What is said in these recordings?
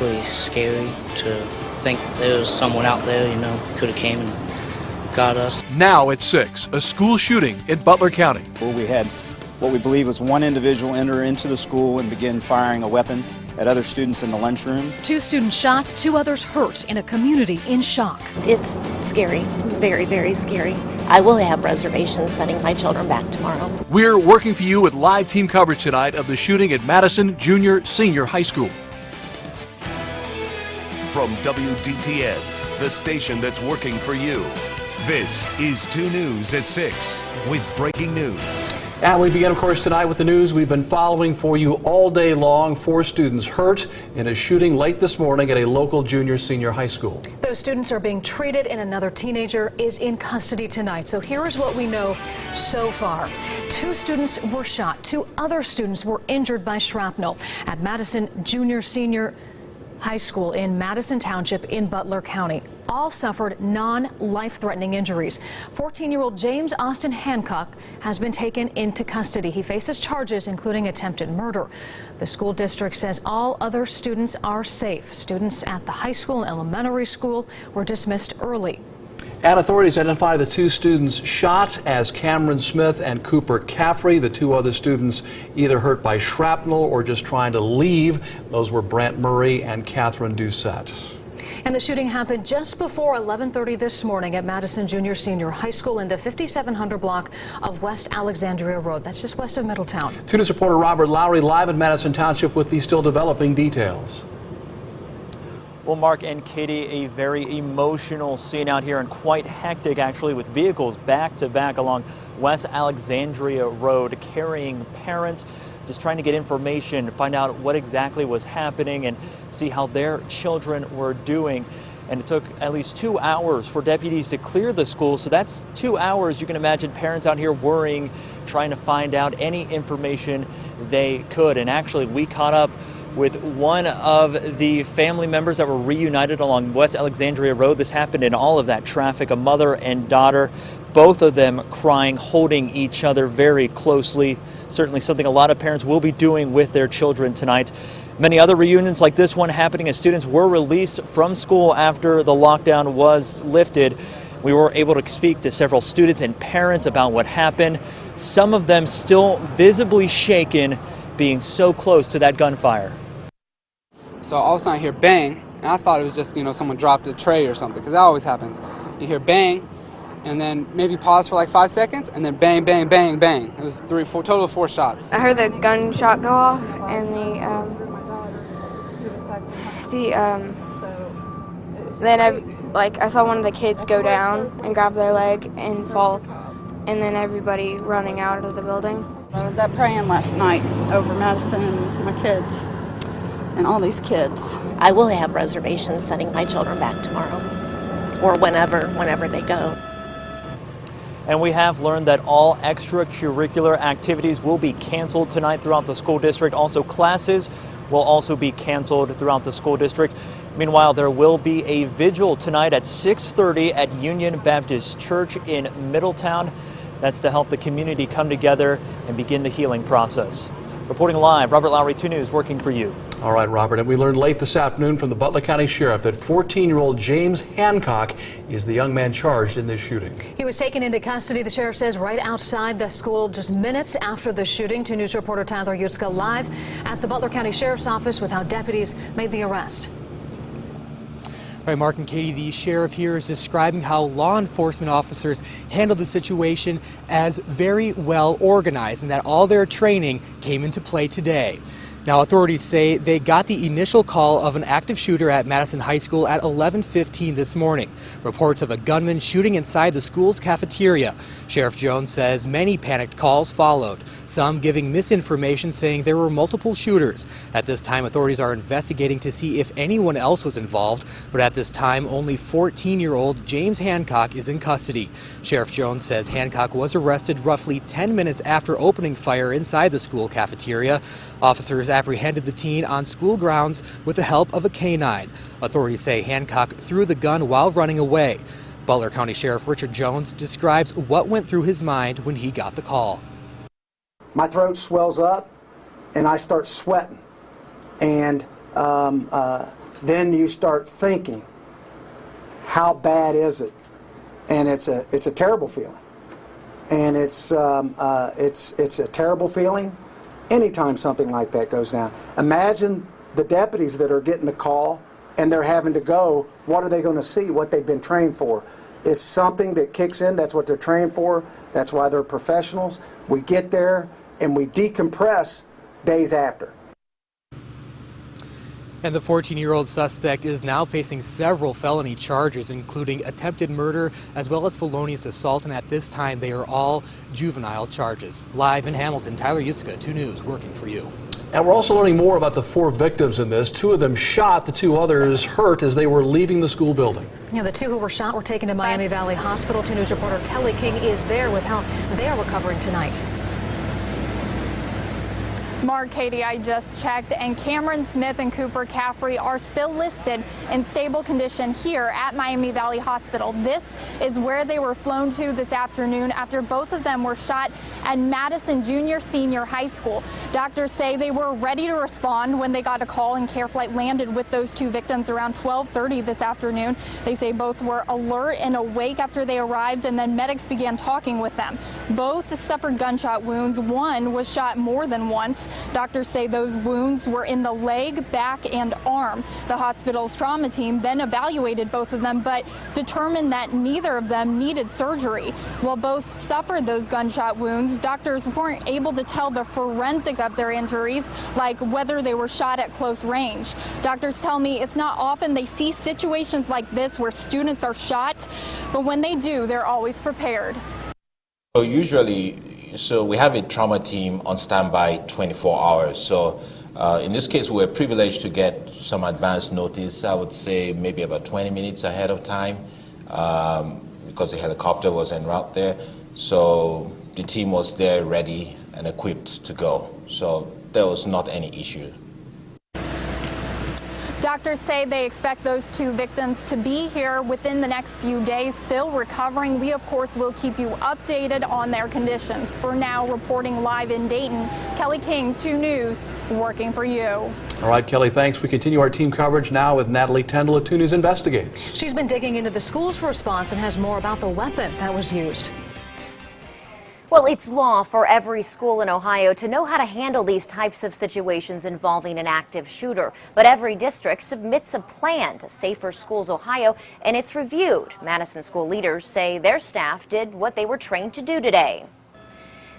Really scary to think there was someone out there, could have came and got us. Now at 6, a school shooting in Butler County. Where we had what we believe was one individual enter into the school and begin firing a weapon at other students in the lunchroom. 2 students shot, 2 others hurt in a community in shock. It's scary, very, very scary. I will have reservations sending my children back tomorrow. We're working for you with live team coverage tonight of the shooting at Madison Junior Senior High School. From WDTN, the station that's working for you. This is 2 News at 6 with breaking news. And we begin, of course, tonight with the news we've been following for you all day long. 4 students hurt in a shooting late this morning at a local junior-senior high school. Those students are being treated and another teenager is in custody tonight. So here is what we know so far. 2 students were shot. 2 other students were injured by shrapnel at Madison Junior-Senior High School in Madison Township in Butler County. All suffered non-life-threatening injuries. 14-year-old James Austin Hancock has been taken into custody. He faces charges including attempted murder. The school district says all other students are safe. Students at the high school and elementary school were dismissed early. And authorities identify the 2 students shot as Cameron Smith and Cooper Caffrey. The 2 other students either hurt by shrapnel or just trying to leave. Those were Brant Murray and Catherine Doucette. And the shooting happened just before 11:30 this morning at Madison Junior Senior High School in the 5700 block of West Alexandria Road. That's just west of Middletown. 2 News reporter Robert Lowry live in Madison Township with the still developing details. Well, Mark and Katie, a very emotional scene out here and quite hectic actually, with vehicles back to back along West Alexandria Road carrying parents just trying to get information, find out what exactly was happening and see how their children were doing. And it took at least 2 hours for deputies to clear the school. So that's 2 hours. You can imagine parents out here worrying, trying to find out any information they could. And actually, we caught up with one of the family members that were reunited along West Alexandria Road. This happened in all of that traffic, a mother and daughter, both of them crying, holding each other very closely. Certainly something a lot of parents will be doing with their children tonight. Many other reunions like this one happening as students were released from school after the lockdown was lifted. We were able to speak to several students and parents about what happened. Some of them still visibly shaken, being so close to that gunfire. So all of a sudden I hear bang, and I thought it was just, someone dropped a tray or something, because that always happens. You hear bang, and then maybe pause for like 5 seconds, and then bang, bang, bang, bang. It was total of 4 shots. I heard the gunshot go off, and then I saw one of the kids go down and grab their leg and fall, and then everybody running out of the building. I was up praying last night over Madison and my kids and all these kids. I will have reservations sending my children back tomorrow or whenever they go. And we have learned that all extracurricular activities will be canceled tonight throughout the school district. Also, classes will also be canceled throughout the school district. Meanwhile, there will be a vigil tonight at 6:30 at Union Baptist Church in Middletown. That's to help the community come together and begin the healing process. Reporting live, Robert Lowry, 2 News, working for you. All right, Robert, and we learned late this afternoon from the Butler County Sheriff that 14-year-old James Hancock is the young man charged in this shooting. He was taken into custody, the sheriff says, right outside the school just minutes after the shooting. 2 News reporter Tyler Yutzka live at the Butler County Sheriff's Office with how deputies made the arrest. Right, Mark and Katie, the sheriff here is describing how law enforcement officers handled the situation as very well organized and that all their training came into play today. Now, authorities say they got the initial call of an active shooter at Madison High School at 11:15 this morning. Reports of a gunman shooting inside the school's cafeteria. Sheriff Jones says many panicked calls followed, some giving misinformation saying there were multiple shooters. At this time, authorities are investigating to see if anyone else was involved, but at this time, only 14-year-old James Hancock is in custody. Sheriff Jones says Hancock was arrested roughly 10 minutes after opening fire inside the school cafeteria. Officers apprehended the teen on school grounds with the help of a canine. Authorities say Hancock threw the gun while running away. Butler County Sheriff Richard Jones describes what went through his mind when he got the call. My throat swells up and I start sweating. And then you start thinking, how bad is it? And it's a terrible feeling. And it's a terrible feeling anytime something like that goes down. Imagine the deputies that are getting the call and they're having to go. What are they going to see? What they've been trained for? It's something that kicks in. That's what they're trained for. That's why they're professionals. We get there and we decompress days after. And the 14-year-old suspect is now facing several felony charges, including attempted murder as well as felonious assault. And at this time, they are all juvenile charges. Live in Hamilton, Tyler Yuska, 2 News, working for you. And we're also learning more about the 4 victims in this. 2 of them shot, the 2 others hurt as they were leaving the school building. Yeah, the 2 who were shot were taken to Miami Valley Hospital. 2 News reporter Kelly King is there with how they are recovering tonight. Mark, Katie, I just checked, and Cameron Smith and Cooper Caffrey are still listed in stable condition here at Miami Valley Hospital. This is where they were flown to this afternoon after both of them were shot at Madison Junior Senior High School. Doctors say they were ready to respond when they got a call, and Care Flight landed with those 2 victims around 12:30 this afternoon. They say both were alert and awake after they arrived, and then medics began talking with them. Both suffered gunshot wounds. One was shot more than once. Doctors say those wounds were in the leg, back, and arm. The hospital's trauma team then evaluated both of them, but determined that neither of them needed surgery. While both suffered those gunshot wounds, doctors weren't able to tell the forensic of their injuries, like whether they were shot at close range. Doctors tell me it's not often they see situations like this where students are shot, but when they do, they're always prepared. So usually, we have a trauma team on standby 24 hours. So in this case, we're privileged to get some advance notice. I would say maybe about 20 minutes ahead of time because the helicopter was en route there. So the team was there ready and equipped to go. So there was not any issue. Doctors say they expect those 2 victims to be here within the next few days, still recovering. We, of course, will keep you updated on their conditions. For now, reporting live in Dayton, Kelly King, 2 News, working for you. All right, Kelly, thanks. We continue our team coverage now with Natalie Tendle of 2 News Investigates. She's been digging into the school's response and has more about the weapon that was used. Well, it's law for every school in Ohio to know how to handle these types of situations involving an active shooter. But every district submits a plan to Safer Schools Ohio, and it's reviewed. Madison school leaders say their staff did what they were trained to do today.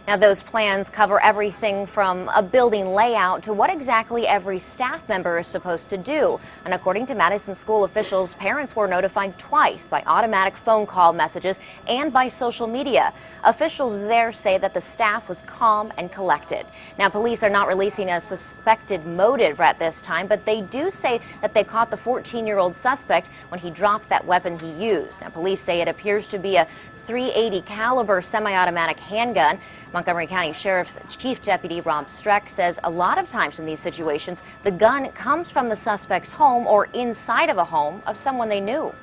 Now, those plans cover everything from a building layout to what exactly every staff member is supposed to do. And according to Madison school officials, parents were notified twice by automatic phone call messages and by social media. Officials there say that the staff was calm and collected. Now, police are not releasing a suspected motive at this time, but they do say that they caught the 14-year-old suspect when he dropped that weapon he used. Now, police say it appears to be a .380 caliber semi-automatic handgun. Montgomery County Sheriff's Chief Deputy Rob Streck says a lot of times in these situations, the gun comes from the suspect's home or inside of a home of someone they knew.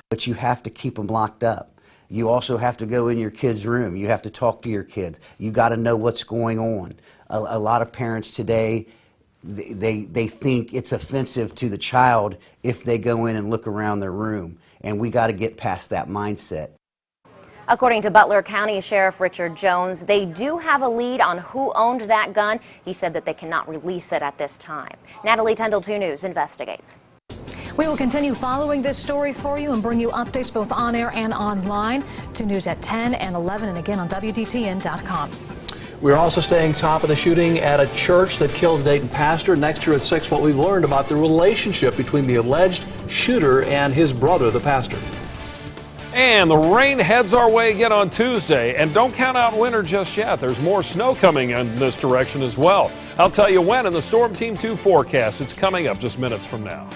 But you have to keep them locked up. You also have to go in your kid's room. You have to talk to your kids. You got to know what's going on. A lot of parents today, they think it's offensive to the child if they go in and look around their room. And we got to get past that mindset. According to Butler County Sheriff Richard Jones, they do have a lead on who owned that gun. He said that they cannot release it at this time. Natalie Tendle, 2 News, investigates. We will continue following this story for you and bring you updates both on air and online. 2 News at 10 and 11 and again on WDTN.com. We're also staying top of the shooting at a church that killed a Dayton pastor. Next year at 6, what we've learned about the relationship between the alleged shooter and his brother, the pastor. And the rain heads our way again on Tuesday. And don't count out winter just yet. There's more snow coming in this direction as well. I'll tell you when in the Storm Team 2 forecast. It's coming up just minutes from now.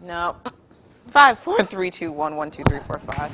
No. 543211235.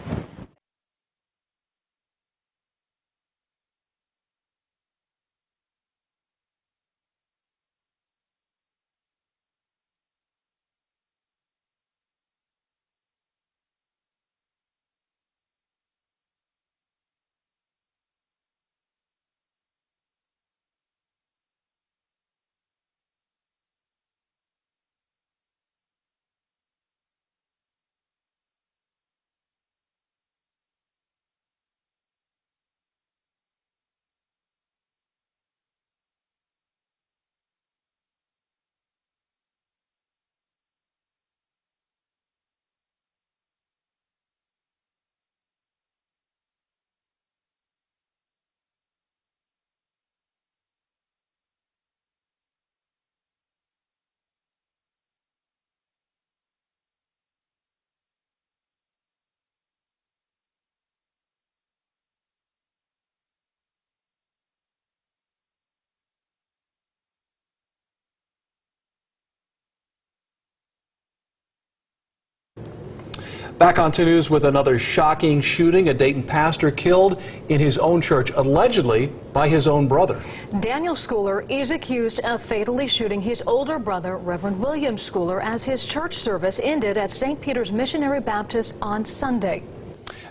Back on 2 News with another shocking shooting. A Dayton pastor killed in his own church, allegedly by his own brother. Daniel Schooler is accused of fatally shooting his older brother, Reverend William Schooler, as his church service ended at St. Peter's Missionary Baptist on Sunday.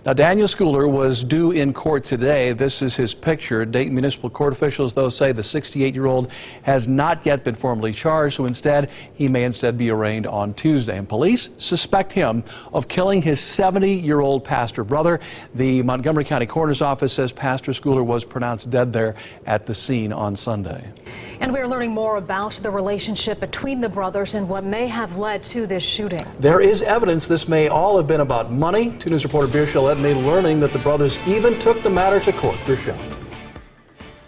Now, Daniel Schooler was due in court today. This is his picture. Dayton Municipal Court officials, though, say the 68-year-old has not yet been formally charged, so instead, he may instead be arraigned on Tuesday. And police suspect him of killing his 70-year-old pastor brother. The Montgomery County Coroner's Office says Pastor Schooler was pronounced dead there at the scene on Sunday. And we're learning more about the relationship between the brothers and what may have led to this shooting. There is evidence this may all have been about money. 2 News reporter Beer Shellette made learning that the brothers even took the matter to court. Beer Shellette.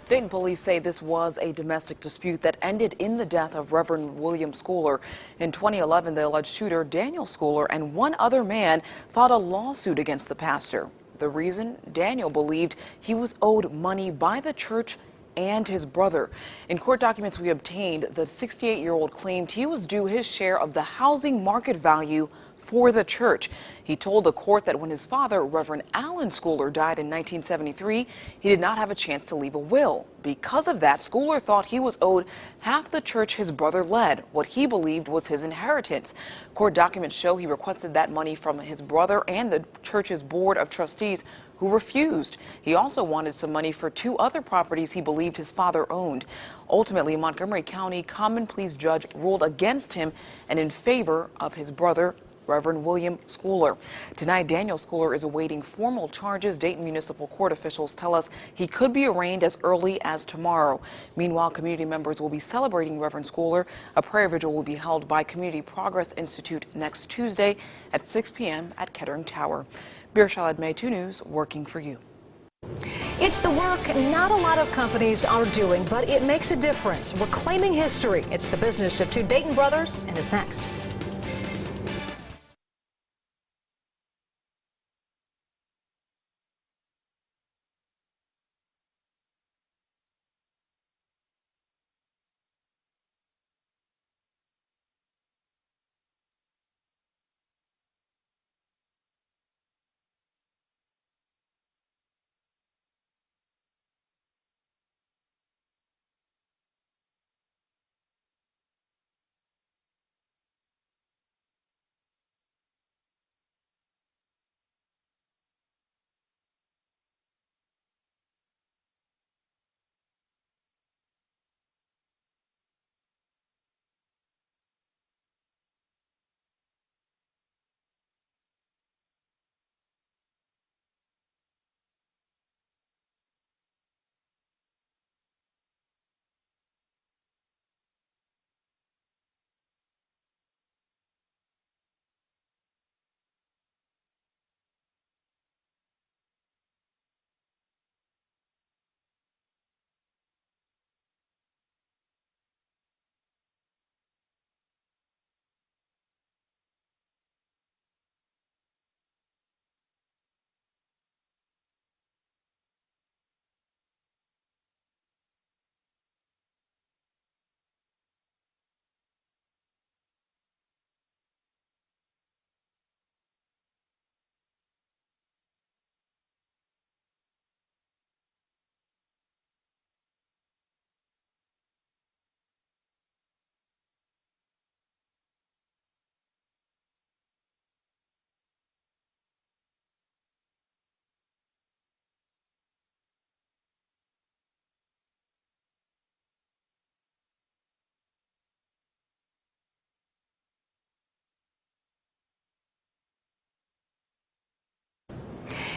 Dayton police say this was a domestic dispute that ended in the death of Reverend William Schooler. In 2011, the alleged shooter, Daniel Schooler, and one other man filed a lawsuit against the pastor. The reason? Daniel believed he was owed money by the church and his brother. In court documents we obtained, the 68-year-old claimed he was due his share of the housing market value for the church. He told the court that when his father, Reverend Alan Schooler, died in 1973, he did not have a chance to leave a will. Because of that, Schooler thought he was owed half the church his brother led, what he believed was his inheritance. Court documents show he requested that money from his brother and the church's board of trustees, who refused. He also wanted some money for 2 other properties he believed his father owned. Ultimately, a Montgomery County Common Pleas judge ruled against him and in favor of his brother, Reverend William Schooler. Tonight, Daniel Schooler is awaiting formal charges. Dayton Municipal Court officials tell us he could be arraigned as early as tomorrow. Meanwhile, community members will be celebrating Reverend Schooler. A prayer vigil will be held by Community Progress Institute next Tuesday at 6 p.m. at Kettering Tower. Beer Shellette, May 2 News, working for you. It's the work not a lot of companies are doing, but it makes a difference. Reclaiming history. It's the business of 2 Dayton brothers, and it's next.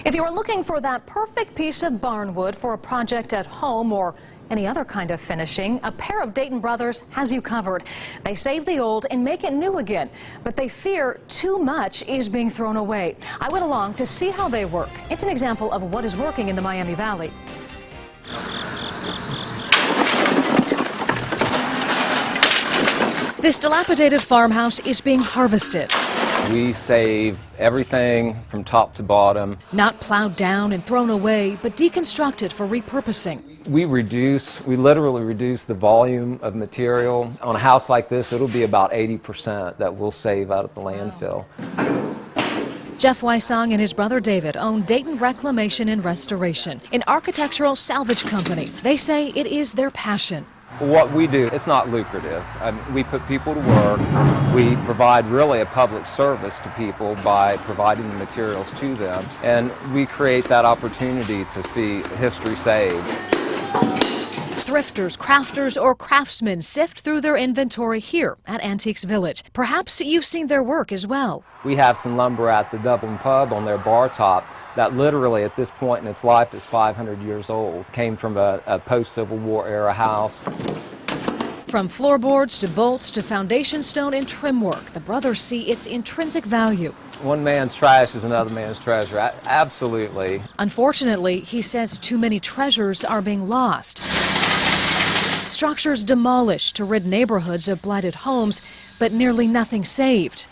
If you are looking for that perfect piece of barnwood for a project at home or any other kind of finishing, a pair of Dayton brothers has you covered. They save the old and make it new again, but they fear too much is being thrown away. I went along to see how they work. It's an example of what is working in the Miami Valley. This dilapidated farmhouse is being harvested. We save everything from top to bottom. Not plowed down and thrown away, but deconstructed for repurposing. We literally reduce the volume of material. On a house like this, it'll be about 80% that we'll save out of the landfill. Jeff Wysong and his brother David own Dayton Reclamation and Restoration, an architectural salvage company. They say it is their passion. What we do, it's not lucrative. We put people to work. We provide really a public service to people by providing the materials to them. And we create that opportunity to see history saved. Thrifters, crafters, or craftsmen sift through their inventory here at Antiques Village. Perhaps you've seen their work as well. We have some lumber at the Dublin Pub on their bar top that literally at this point in its life is 500 years old. Came from a post-Civil War era house. From floorboards to bolts to foundation stone and trim work, the brothers see its intrinsic value. One man's trash is another man's treasure. Absolutely. Unfortunately, he says too many treasures are being lost. Structures demolished to rid neighborhoods of blighted homes, but nearly nothing saved.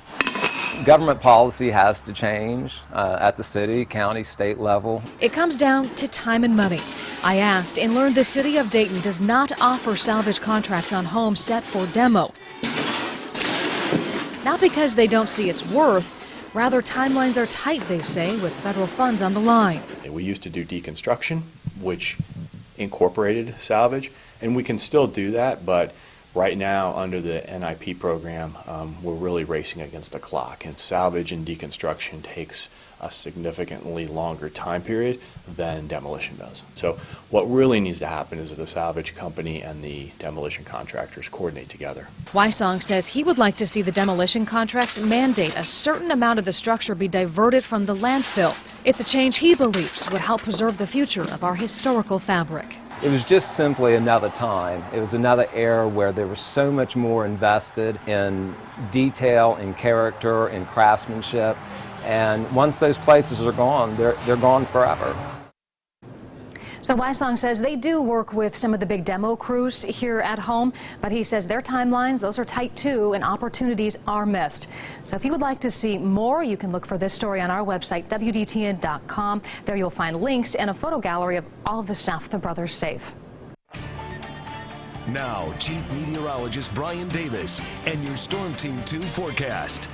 Government policy has to change at the city, county, state level. It comes down to time and money. I asked and learned the city of Dayton does not offer salvage contracts on homes set for demo. Not because they don't see its worth, rather timelines are tight, they say, with federal funds on the line. We used to do deconstruction, which incorporated salvage, and we can still do that, but right now, under the NIP program, we're really racing against the clock, and salvage and deconstruction takes a significantly longer time period than demolition does. So what really needs to happen is that the salvage company and the demolition contractors coordinate together. Wysong says he would like to see the demolition contracts mandate a certain amount of the structure be diverted from the landfill. It's a change he believes would help preserve the future of our historical fabric. It was just simply another time. It was another era where there was so much more invested in detail, in character, in craftsmanship. And once those places are gone, they're gone forever. So Wysong says they do work with some of the big demo crews here at home, but he says their timelines, those are tight too, and opportunities are missed. So if you would like to see more, you can look for this story on our website, WDTN.com. There you'll find links and a photo gallery of all of the stuff the brothers save. Now, Chief Meteorologist Brian Davis and your Storm Team 2 forecast.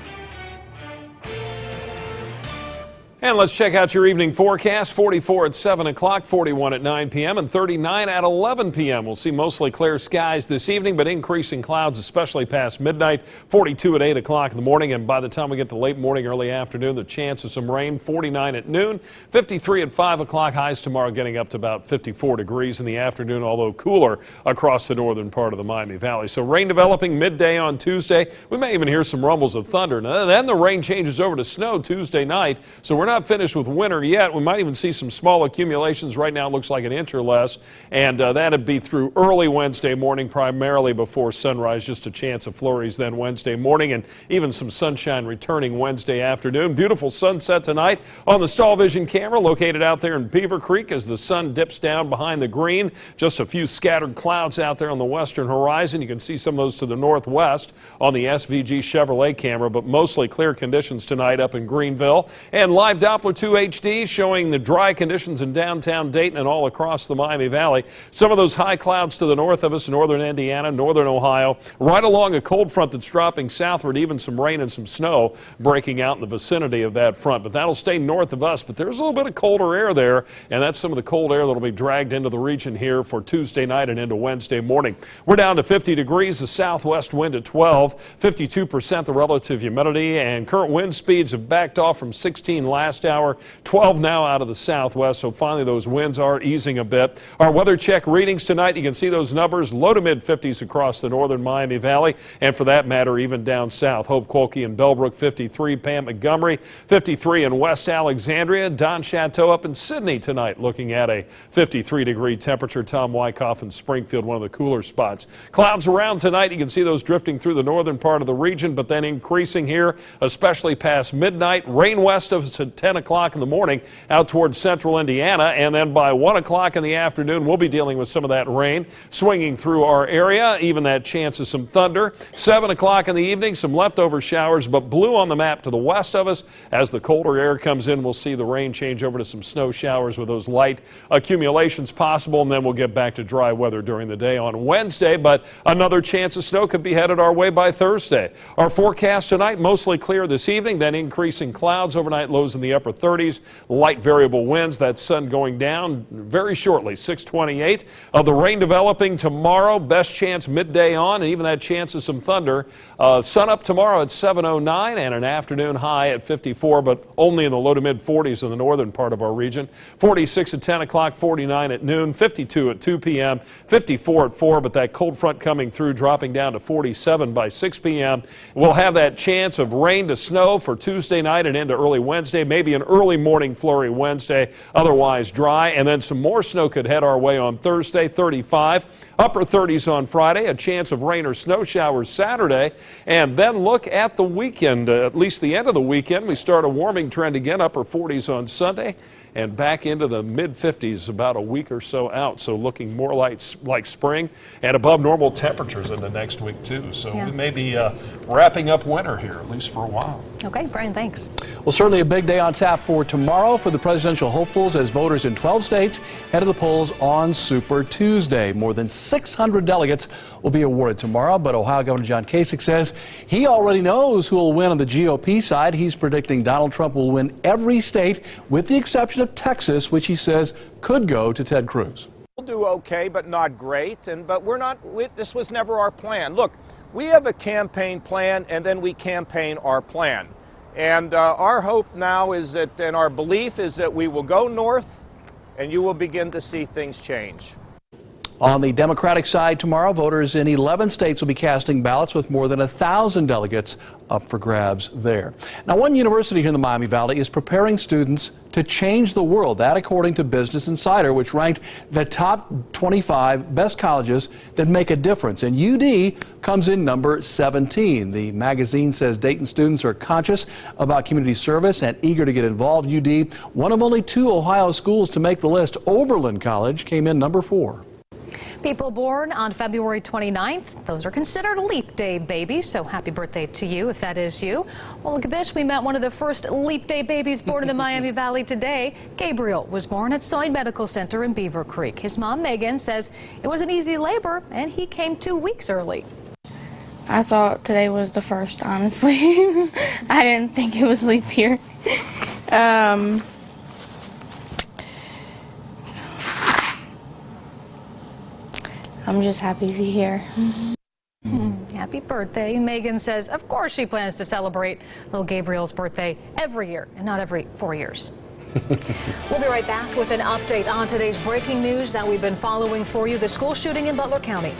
And let's check out your evening forecast. 44 at 7 o'clock, 41 at 9 p.m., and 39 at 11 p.m. We'll see mostly clear skies this evening, but increasing clouds, especially past midnight. 42 at 8 o'clock in the morning, and by the time we get to late morning, early afternoon, the chance of some rain. 49 at noon, 53 at 5 o'clock. Highs tomorrow getting up to about 54 degrees in the afternoon, although cooler across the northern part of the Miami Valley. So rain developing midday on Tuesday. We may even hear some rumbles of thunder. Now, then the rain changes over to snow Tuesday night, so we're not finished with winter yet. We might even see some small accumulations. Right now it looks like an inch or less, and that'd be through early Wednesday morning, primarily before sunrise. Just a chance of flurries then Wednesday morning, and even some sunshine returning Wednesday afternoon. Beautiful sunset tonight on the Stall Vision camera located out there in Beaver Creek as the sun dips down behind the green. Just a few scattered clouds out there on the western horizon. You can see some of those to the northwest on the SVG Chevrolet camera, but mostly clear conditions tonight up in Greenville. And live Doppler 2 HD showing the dry conditions in downtown Dayton and all across the Miami Valley. Some of those high clouds to the north of us, northern Indiana, northern Ohio, right along a cold front that's dropping southward, even some rain and some snow breaking out in the vicinity of that front. But that'll stay north of us, but there's a little bit of colder air there, and that's some of the cold air that'll be dragged into the region here for Tuesday night and into Wednesday morning. We're down to 50 degrees, the southwest wind at 12, 52% the relative humidity, and current wind speeds have backed off from 16 last last hour, 12 now out of the southwest, so finally those winds are easing a bit. Our weather check readings tonight, you can see those numbers, low to mid 50s across the northern Miami Valley, and for that matter, even down south. Hope Colkey and Bellbrook 53, Pam Montgomery 53 in West Alexandria, Don Chateau up in Sydney tonight looking at a 53-degree temperature. Tom Wyckoff in Springfield, one of the cooler spots. Clouds around tonight, you can see those drifting through the northern part of the region, but then increasing here, especially past midnight. Rain west of us at 10 o'clock in the morning out towards central Indiana, and then by 1 o'clock in the afternoon, we'll be dealing with some of that rain swinging through our area, even that chance of some thunder. 7 o'clock in the evening, some leftover showers, but blue on the map to the west of us. As the colder air comes in, we'll see the rain change over to some snow showers with those light accumulations possible, and then we'll get back to dry weather during the day on Wednesday, but another chance of snow could be headed our way by Thursday. Our forecast tonight, mostly clear this evening, then increasing clouds, overnight lows in the upper 30s, light variable winds, that sun going down very shortly, 6:28. The rain developing tomorrow, best chance midday on, and even that chance of some thunder. Sun up tomorrow at 7:09 and an afternoon high at 54, but only in the low to mid 40s in the northern part of our region. 46 at 10 o'clock, 49 at noon, 52 at 2 p.m., 54 at 4, but that cold front coming through, dropping down to 47 by 6 p.m. We'll have that chance of rain to snow for Tuesday night and into early Wednesday, maybe an early morning flurry Wednesday, otherwise dry, and then some more snow could head our way on Thursday, 35, upper 30s on Friday, a chance of rain or snow showers Saturday, and then look at the weekend, at least the end of the weekend. We start a warming trend again, upper 40s on Sunday, and back into the mid-50s about a week or so out. So looking more like spring and above normal temperatures in the next week, too. So we may be wrapping up winter here, at least for a while. Okay, Brian, thanks. Well, certainly a big day on tap for tomorrow for the presidential hopefuls as voters in 12 states head to the polls on Super Tuesday. More than 600 delegates will be awarded tomorrow, but Ohio Governor John Kasich says he already knows who will win on the GOP side. He's predicting Donald Trump will win every state with the exception of Texas, which he says could go to Ted Cruz. We'll do okay, but not great. But this was never our plan. Look, we have a campaign plan, and then we campaign our plan. And our hope now is that, and our belief is that we will go north, and you will begin to see things change. On the Democratic side tomorrow, voters in 11 states will be casting ballots with more than 1,000 delegates up for grabs there. Now, one university here in the Miami Valley is preparing students to change the world. That according to Business Insider, which ranked the top 25 best colleges that make a difference. And UD comes in number 17. The magazine says Dayton students are conscious about community service and eager to get involved. UD, one of only 2 Ohio schools to make the list. Oberlin College came in number 4. People born on February 29th, those are considered leap day babies, so happy birthday to you if that is you. Well, look at this. We met one of the first leap day babies born in the Miami Valley today. Gabriel was born at Soin Medical Center in Beaver Creek. His mom, Megan, says it was an easy labor and he came 2 weeks early. I thought today was the first, honestly. I didn't think it was leap year. I'm just happy to be here. Happy birthday. Megan says, of course, she plans to celebrate little Gabriel's birthday every year and not every 4 years. We'll be right back with an update on today's breaking news that we've been following for you, the school shooting in Butler County.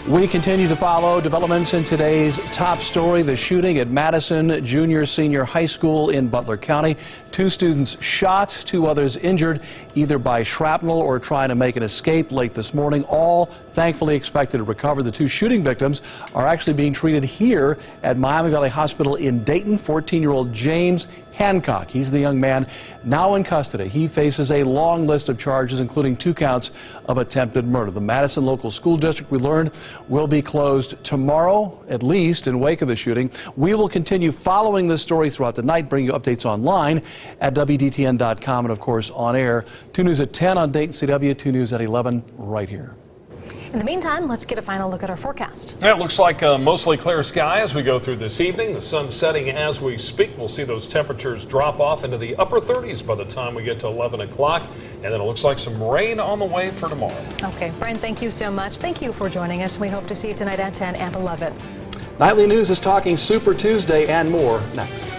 We continue to follow developments in today's top story, the shooting at Madison Junior-Senior High School in Butler County. 2 students shot, 2 others injured, either by shrapnel or trying to make an escape late this morning. All thankfully expected to recover. The 2 shooting victims are actually being treated here at Miami Valley Hospital in Dayton. 14-year-old James Hancock. He's the young man now in custody. He faces a long list of charges, including 2 counts of attempted murder. The Madison Local School District, we learned, will be closed tomorrow, at least, in wake of the shooting. We will continue following this story throughout the night, bringing you updates online at WDTN.com and, of course, on air. 2 News at 10 on Dayton CW, 2 News at 11 right here. In the meantime, let's get a final look at our forecast. It looks like mostly clear sky as we go through this evening. The sun setting as we speak. We'll see those temperatures drop off into the upper 30s by the time we get to 11 o'clock. And then it looks like some rain on the way for tomorrow. Okay, Brian, thank you so much. Thank you for joining us. We hope to see you tonight at 10 and 11. Nightly News is talking Super Tuesday and more next.